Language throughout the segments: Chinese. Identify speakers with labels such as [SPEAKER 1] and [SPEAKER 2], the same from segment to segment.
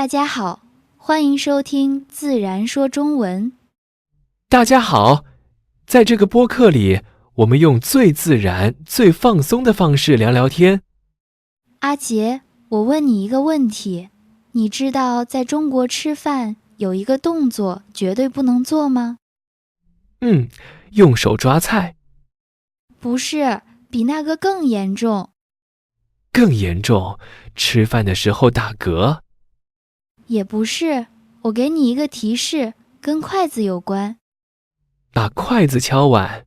[SPEAKER 1] 大家好，欢迎收听自然说中文。
[SPEAKER 2] 大家好，在这个播客里，我们用最自然、最放松的方式聊聊天。
[SPEAKER 1] 阿杰，我问你一个问题，你知道在中国吃饭有一个动作绝对不能做吗？
[SPEAKER 2] 用手抓菜。
[SPEAKER 1] 不是，比那个更严重。
[SPEAKER 2] 更严重，吃饭的时候打嗝。
[SPEAKER 1] 也不是，我给你一个提示，跟筷子有关。
[SPEAKER 2] 把筷子敲碗。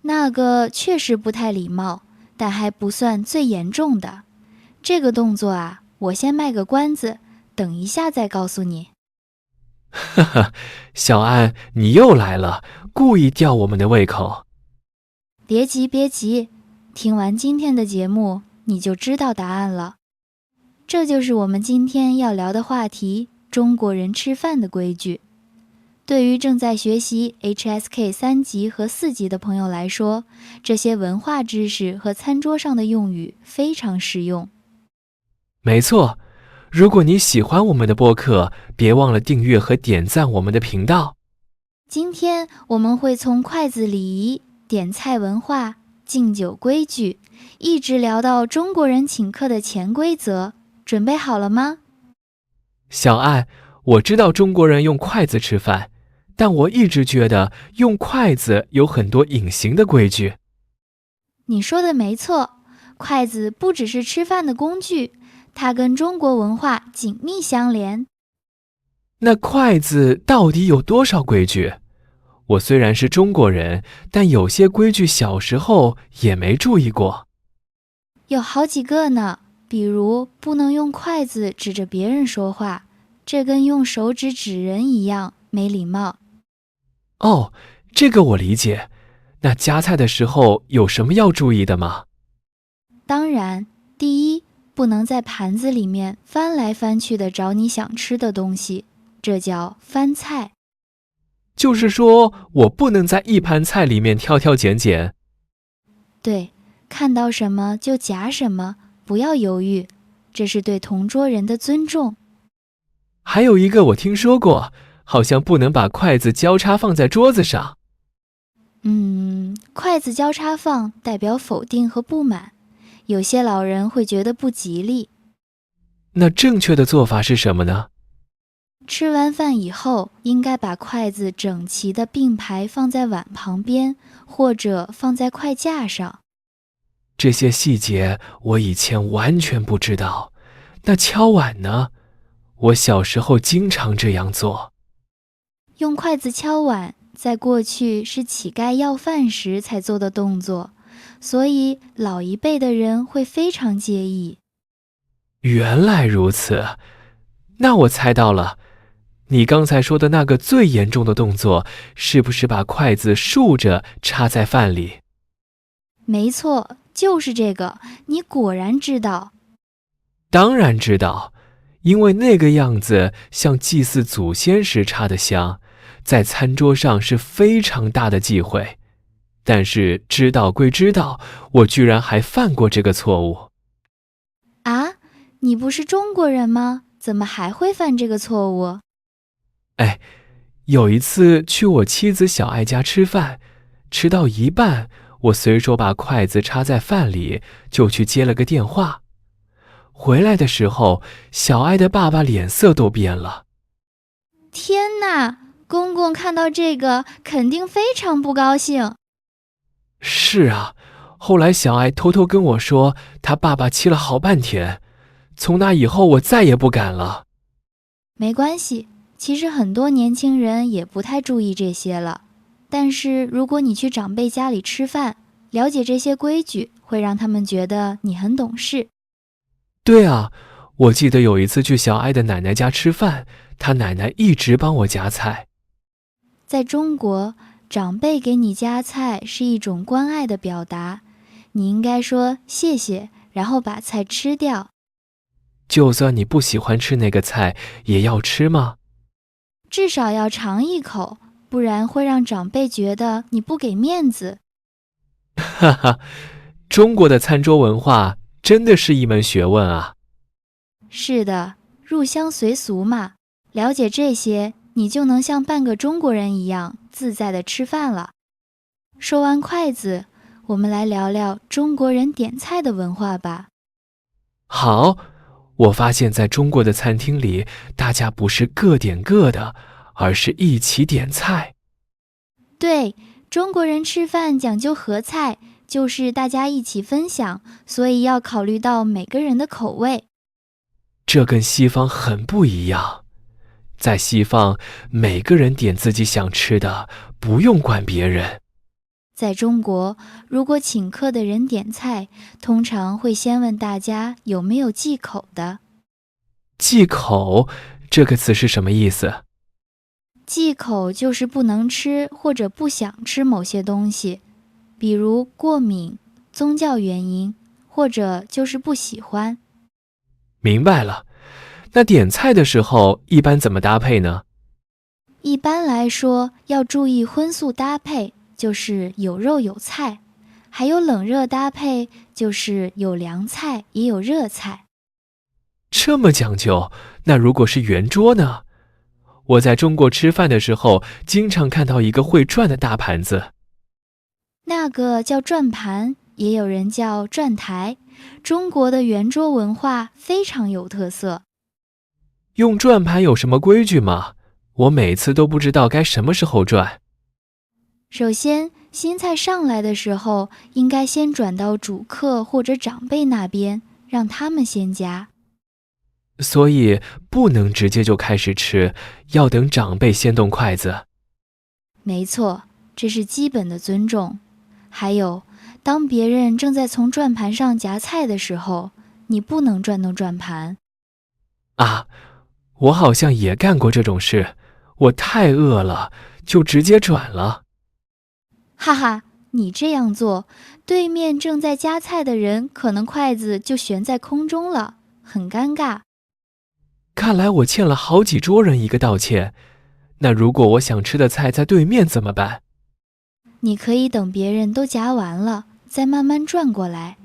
[SPEAKER 1] 那个确实不太礼貌，但还不算最严重的。这个动作啊，我先卖个关子，等一下再告诉你。
[SPEAKER 2] 哈哈，小安，你又来了，故意吊我们的胃口。
[SPEAKER 1] 别急，别急，听完今天的节目，你就知道答案了。这就是我们今天要聊的话题：中国人吃饭的规矩。对于正在学习 HSK 3级和4级的朋友来说，这些文化知识和餐桌上的用语非常实用。
[SPEAKER 2] 没错，如果你喜欢我们的播客，别忘了订阅和点赞我们的频道。
[SPEAKER 1] 今天我们会从筷子礼仪、点菜文化、敬酒规矩，一直聊到中国人请客的潜规则。准备好了吗？
[SPEAKER 2] 小爱，我知道中国人用筷子吃饭，但我一直觉得用筷子有很多隐形的规矩。
[SPEAKER 1] 你说的没错，筷子不只是吃饭的工具，它跟中国文化紧密相连。
[SPEAKER 2] 那筷子到底有多少规矩？我虽然是中国人，但有些规矩小时候也没注意过。
[SPEAKER 1] 有好几个呢，比如不能用筷子指着别人说话，这跟用手指指人一样，没礼貌。
[SPEAKER 2] 哦，这个我理解。那夹菜的时候有什么要注意的吗？
[SPEAKER 1] 当然，第一，不能在盘子里面翻来翻去的找你想吃的东西，这叫翻菜。
[SPEAKER 2] 就是说我不能在一盘菜里面挑挑拣拣。
[SPEAKER 1] 对，看到什么就夹什么，不要犹豫，这是对同桌人的尊重。
[SPEAKER 2] 还有一个我听说过，好像不能把筷子交叉放在桌子上。
[SPEAKER 1] 筷子交叉放代表否定和不满，有些老人会觉得不吉利。
[SPEAKER 2] 那正确的做法是什么呢？
[SPEAKER 1] 吃完饭以后，应该把筷子整齐地并排放在碗旁边，或者放在筷架上。
[SPEAKER 2] 这些细节我以前完全不知道。那敲碗呢？我小时候经常这样做。
[SPEAKER 1] 用筷子敲碗，在过去是乞丐要饭时才做的动作，所以老一辈的人会非常介意。
[SPEAKER 2] 原来如此，那我猜到了。你刚才说的那个最严重的动作，是不是把筷子竖着插在饭里？
[SPEAKER 1] 没错，就是这个，你果然知道。
[SPEAKER 2] 当然知道，因为那个样子像祭祀祖先时插的香，在餐桌上是非常大的忌讳。但是知道归知道，我居然还犯过这个错误。
[SPEAKER 1] 啊，你不是中国人吗？怎么还会犯这个错误？
[SPEAKER 2] 有一次去我妻子小爱家吃饭，吃到一半，我随手把筷子插在饭里，就去接了个电话。回来的时候，小爱的爸爸脸色都变了。
[SPEAKER 1] 天哪，公公看到这个肯定非常不高兴。
[SPEAKER 2] 是啊，后来小爱偷偷跟我说，他爸爸气了好半天。从那以后，我再也不敢了。
[SPEAKER 1] 没关系，其实很多年轻人也不太注意这些了。但是如果你去长辈家里吃饭，了解这些规矩，会让他们觉得你很懂事。
[SPEAKER 2] 对啊，我记得有一次去小爱的奶奶家吃饭，她奶奶一直帮我夹菜。
[SPEAKER 1] 在中国，长辈给你夹菜是一种关爱的表达，你应该说谢谢，然后把菜吃掉。
[SPEAKER 2] 就算你不喜欢吃那个菜，也要吃吗？
[SPEAKER 1] 至少要尝一口，不然会让长辈觉得你不给面子。
[SPEAKER 2] 哈哈，中国的餐桌文化真的是一门学问啊。
[SPEAKER 1] 是的，入乡随俗嘛，了解这些，你就能像半个中国人一样自在地吃饭了。说完筷子，我们来聊聊中国人点菜的文化吧。
[SPEAKER 2] 好，我发现在中国的餐厅里，大家不是各点各的，而是一起点菜。
[SPEAKER 1] 对，中国人吃饭讲究合菜，就是大家一起分享，所以要考虑到每个人的口味。
[SPEAKER 2] 这跟西方很不一样。在西方，每个人点自己想吃的，不用管别人。
[SPEAKER 1] 在中国，如果请客的人点菜，通常会先问大家有没有忌口的。
[SPEAKER 2] 忌口这个词是什么意思？
[SPEAKER 1] 忌口就是不能吃或者不想吃某些东西，比如过敏、宗教原因，或者就是不喜欢。
[SPEAKER 2] 明白了。那点菜的时候一般怎么搭配呢？
[SPEAKER 1] 一般来说，要注意荤素搭配，就是有肉有菜，还有冷热搭配，就是有凉菜也有热菜。
[SPEAKER 2] 这么讲究，那如果是圆桌呢？我在中国吃饭的时候，经常看到一个会转的大盘子。
[SPEAKER 1] 那个叫转盘，也有人叫转台。中国的圆桌文化非常有特色。
[SPEAKER 2] 用转盘有什么规矩吗？我每次都不知道该什么时候转。
[SPEAKER 1] 首先，新菜上来的时候，应该先转到主客或者长辈那边，让他们先夹。
[SPEAKER 2] 所以不能直接就开始吃，要等长辈先动筷子。
[SPEAKER 1] 没错，这是基本的尊重。还有，当别人正在从转盘上夹菜的时候，你不能转动转盘。
[SPEAKER 2] 啊，我好像也干过这种事，我太饿了，就直接转了。
[SPEAKER 1] 哈哈，你这样做，对面正在夹菜的人可能筷子就悬在空中了，很尴尬。
[SPEAKER 2] 看来我欠了好几桌人一个道歉。那如果我想吃的菜在对面怎么办？
[SPEAKER 1] 你可以等别人都夹完了，再慢慢转过来，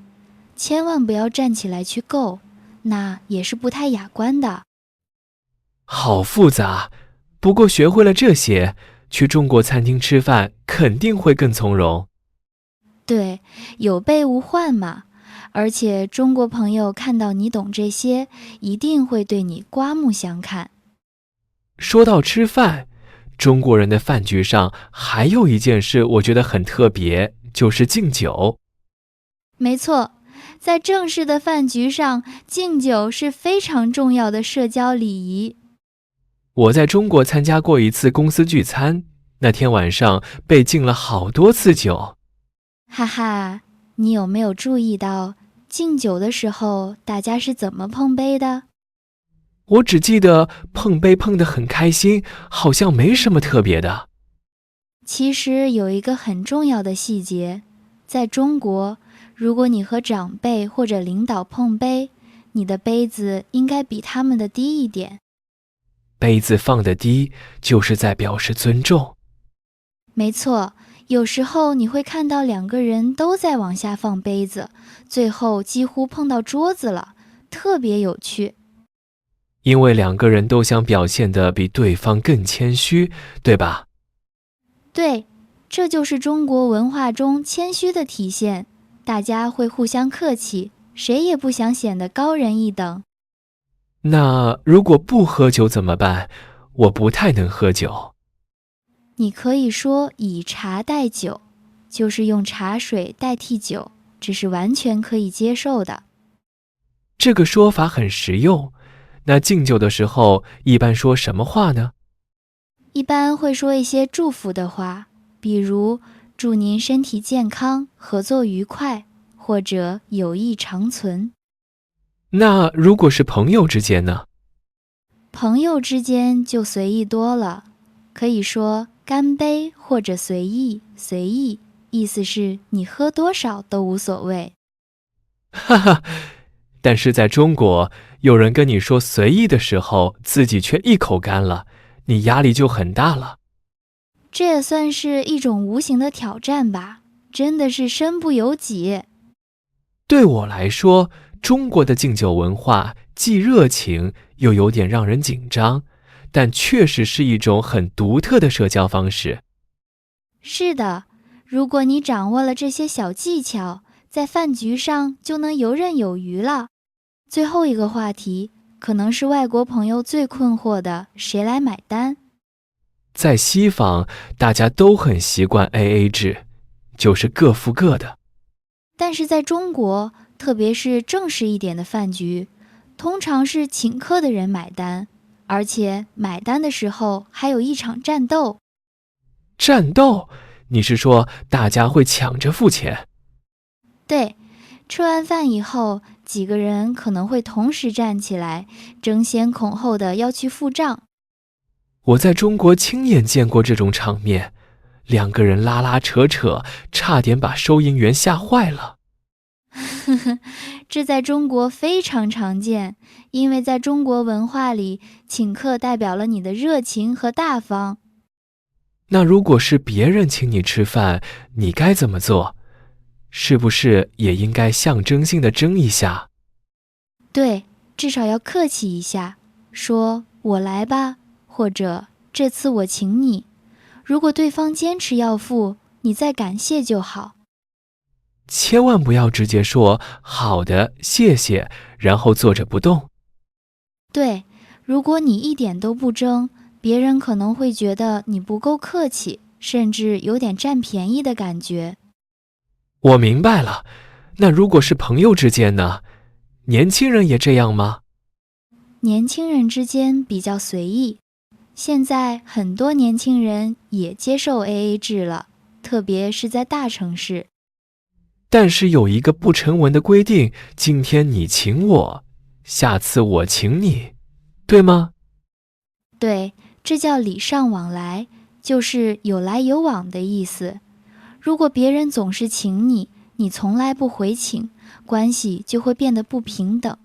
[SPEAKER 1] 千万不要站起来去够，那也是不太雅观的。
[SPEAKER 2] 好复杂，不过学会了这些，去中国餐厅吃饭肯定会更从容。
[SPEAKER 1] 对，有备无患嘛。而且中国朋友看到你懂这些，一定会对你刮目相看。
[SPEAKER 2] 说到吃饭，中国人的饭局上还有一件事我觉得很特别，就是敬酒。
[SPEAKER 1] 没错，在正式的饭局上，敬酒是非常重要的社交礼仪。
[SPEAKER 2] 我在中国参加过一次公司聚餐，那天晚上被敬了好多次酒。
[SPEAKER 1] 哈哈，你有没有注意到敬酒的时候大家是怎么碰杯的？
[SPEAKER 2] 我只记得碰杯碰得很开心，好像没什么特别的。
[SPEAKER 1] 其实有一个很重要的细节，在中国，如果你和长辈或者领导碰杯，你的杯子应该比他们的低一点。
[SPEAKER 2] 杯子放得低，就是在表示尊重。
[SPEAKER 1] 没错，有时候你会看到两个人都在往下放杯子，最后几乎碰到桌子了，特别有趣。
[SPEAKER 2] 因为两个人都想表现得比对方更谦虚，对吧？
[SPEAKER 1] 对，这就是中国文化中谦虚的体现，大家会互相客气，谁也不想显得高人一等。
[SPEAKER 2] 那如果不喝酒怎么办？我不太能喝酒。
[SPEAKER 1] 你可以说以茶代酒，就是用茶水代替酒，这是完全可以接受的。
[SPEAKER 2] 这个说法很实用。那敬酒的时候一般说什么话呢？
[SPEAKER 1] 一般会说一些祝福的话，比如祝您身体健康，合作愉快，或者友谊长存。
[SPEAKER 2] 那如果是朋友之间呢？
[SPEAKER 1] 朋友之间就随意多了，可以说干杯或者随意，随意，意思是你喝多少都无所谓。
[SPEAKER 2] 哈哈，但是在中国，有人跟你说随意的时候，自己却一口干了，你压力就很大了。
[SPEAKER 1] 这也算是一种无形的挑战吧，真的是身不由己。
[SPEAKER 2] 对我来说，中国的敬酒文化既热情又有点让人紧张，但确实是一种很独特的社交方式。
[SPEAKER 1] 是的，如果你掌握了这些小技巧，在饭局上就能游刃有余了。最后一个话题，可能是外国朋友最困惑的，谁来买单？
[SPEAKER 2] 在西方，大家都很习惯 AA 制，就是各付各的。
[SPEAKER 1] 但是在中国，特别是正式一点的饭局，通常是请客的人买单，而且买单的时候还有一场战斗。
[SPEAKER 2] 战斗？你是说大家会抢着付钱？
[SPEAKER 1] 对，吃完饭以后，几个人可能会同时站起来，争先恐后的要去付账。
[SPEAKER 2] 我在中国亲眼见过这种场面，两个人拉拉扯扯，差点把收银员吓坏了。
[SPEAKER 1] 这在中国非常常见，因为在中国文化里，请客代表了你的热情和大方。
[SPEAKER 2] 那如果是别人请你吃饭，你该怎么做？是不是也应该象征性的争一下？
[SPEAKER 1] 对，至少要客气一下，说我来吧，或者这次我请你。如果对方坚持要付，你再感谢就好。
[SPEAKER 2] 千万不要直接说好的，谢谢，然后坐着不动。
[SPEAKER 1] 对，如果你一点都不争，别人可能会觉得你不够客气，甚至有点占便宜的感觉。
[SPEAKER 2] 我明白了，那如果是朋友之间呢？年轻人也这样吗？
[SPEAKER 1] 年轻人之间比较随意，现在很多年轻人也接受 AA 制了，特别是在大城市。
[SPEAKER 2] 但是有一个不成文的规定，今天你请我，下次我请你，对吗？
[SPEAKER 1] 对，这叫礼尚往来，就是有来有往的意思。如果别人总是请你，你从来不回请，关系就会变得不平等。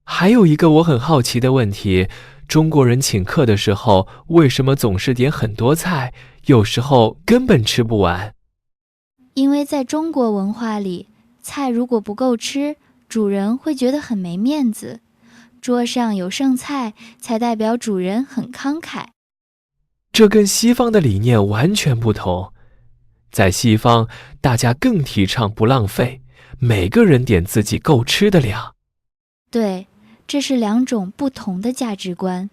[SPEAKER 2] 还有一个我很好奇的问题，中国人请客的时候，为什么总是点很多菜，有时候根本吃不完？
[SPEAKER 1] 因为在中国文化里，菜如果不够吃，主人会觉得很没面子。桌上有剩菜，才代表主人很慷慨。
[SPEAKER 2] 这跟西方的理念完全不同。在西方，大家更提倡不浪费，每个人点自己够吃的量。
[SPEAKER 1] 对，这是两种不同的价值观。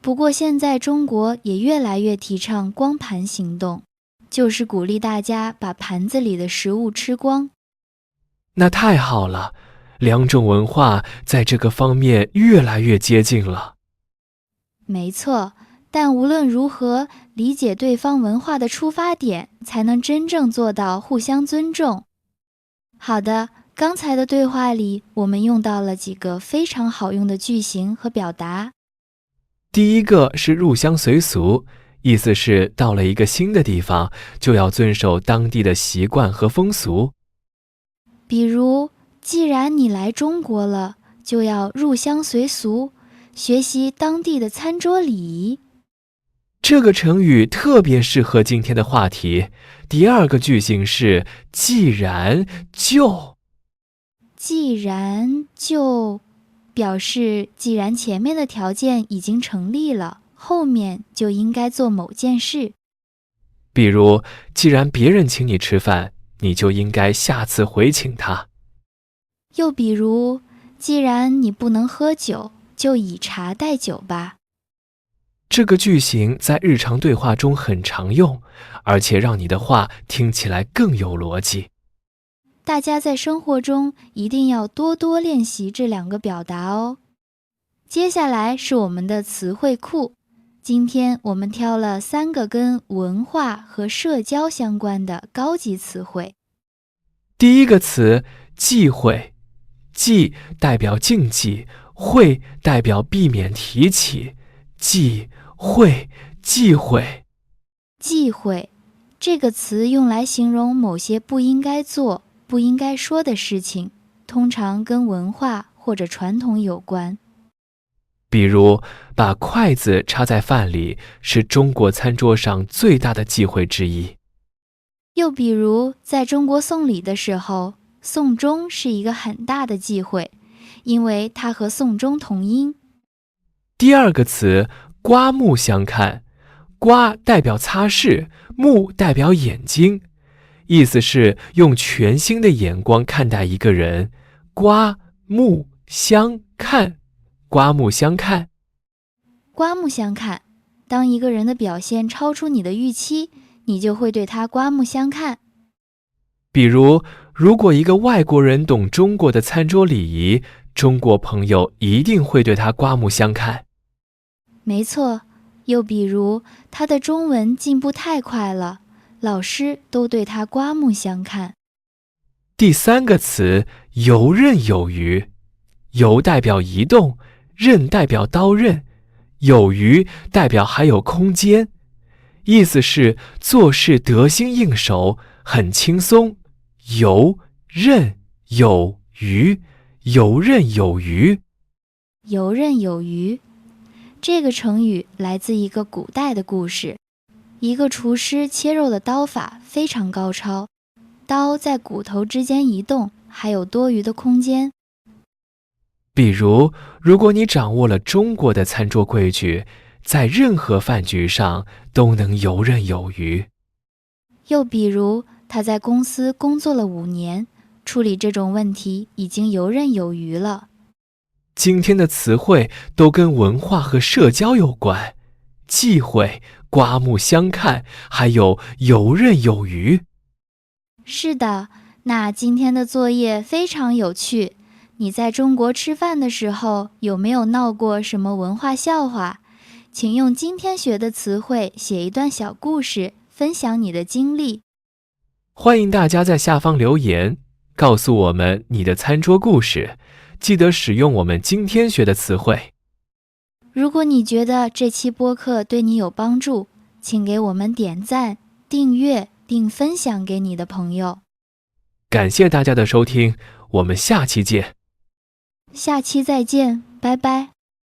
[SPEAKER 1] 不过现在中国也越来越提倡光盘行动，就是鼓励大家把盘子里的食物吃光。
[SPEAKER 2] 那太好了，两种文化在这个方面越来越接近了。
[SPEAKER 1] 没错，但无论如何，理解对方文化的出发点，才能真正做到互相尊重。好的，刚才的对话里，我们用到了几个非常好用的句型和表达。
[SPEAKER 2] 第一个是入乡随俗，意思是到了一个新的地方，就要遵守当地的习惯和风俗。
[SPEAKER 1] 比如，既然你来中国了，就要入乡随俗，学习当地的餐桌礼仪。
[SPEAKER 2] 这个成语特别适合今天的话题。第二个句型是既然就。
[SPEAKER 1] 既然就表示既然前面的条件已经成立了，后面就应该做某件事。
[SPEAKER 2] 比如，既然别人请你吃饭，你就应该下次回请他。
[SPEAKER 1] 又比如，既然你不能喝酒，就以茶代酒吧。
[SPEAKER 2] 这个句型在日常对话中很常用，而且让你的话听起来更有逻辑。
[SPEAKER 1] 大家在生活中一定要多多练习这两个表达哦。接下来是我们的词汇库，今天我们挑了3个跟文化和社交相关的高级词汇。
[SPEAKER 2] 第一个词忌讳，忌代表禁忌，讳代表避免提起，忌讳忌讳。
[SPEAKER 1] 忌讳这个词用来形容某些不应该做、不应该说的事情，通常跟文化或者传统有关。
[SPEAKER 2] 比如，把筷子插在饭里是中国餐桌上最大的忌讳之一。
[SPEAKER 1] 又比如，在中国送礼的时候，送钟是一个很大的忌讳，因为它和宋钟同音。
[SPEAKER 2] 第二个词刮目相看，刮代表擦拭，目代表眼睛，意思是用全新的眼光看待一个人。刮目相看，刮目相看。
[SPEAKER 1] 刮目相看，当一个人的表现超出你的预期，你就会对他刮目相看。
[SPEAKER 2] 比如，如果一个外国人懂中国的餐桌礼仪，中国朋友一定会对他刮目相看。
[SPEAKER 1] 没错，又比如他的中文进步太快了，老师都对他刮目相看。
[SPEAKER 2] 第三个词游刃有余，游代表移动，刃代表刀刃，有余代表还有空间，意思是做事得心应手，很轻松。游刃有余，游刃有余。
[SPEAKER 1] 游刃有余，这个成语来自一个古代的故事。一个厨师切肉的刀法非常高超，刀在骨头之间移动，还有多余的空间。
[SPEAKER 2] 比如，如果你掌握了中国的餐桌规矩，在任何饭局上都能游刃有余。
[SPEAKER 1] 又比如，他在公司工作了5年，处理这种问题已经游刃有余了。
[SPEAKER 2] 今天的词汇都跟文化和社交有关，忌讳、刮目相看，还有游刃有余。
[SPEAKER 1] 是的，那今天的作业非常有趣。你在中国吃饭的时候，有没有闹过什么文化笑话？请用今天学的词汇写一段小故事，分享你的经历。
[SPEAKER 2] 欢迎大家在下方留言，告诉我们你的餐桌故事，记得使用我们今天学的词汇。
[SPEAKER 1] 如果你觉得这期播客对你有帮助，请给我们点赞、订阅并分享给你的朋友。
[SPEAKER 2] 感谢大家的收听，我们下期见。
[SPEAKER 1] 下期再见，拜拜。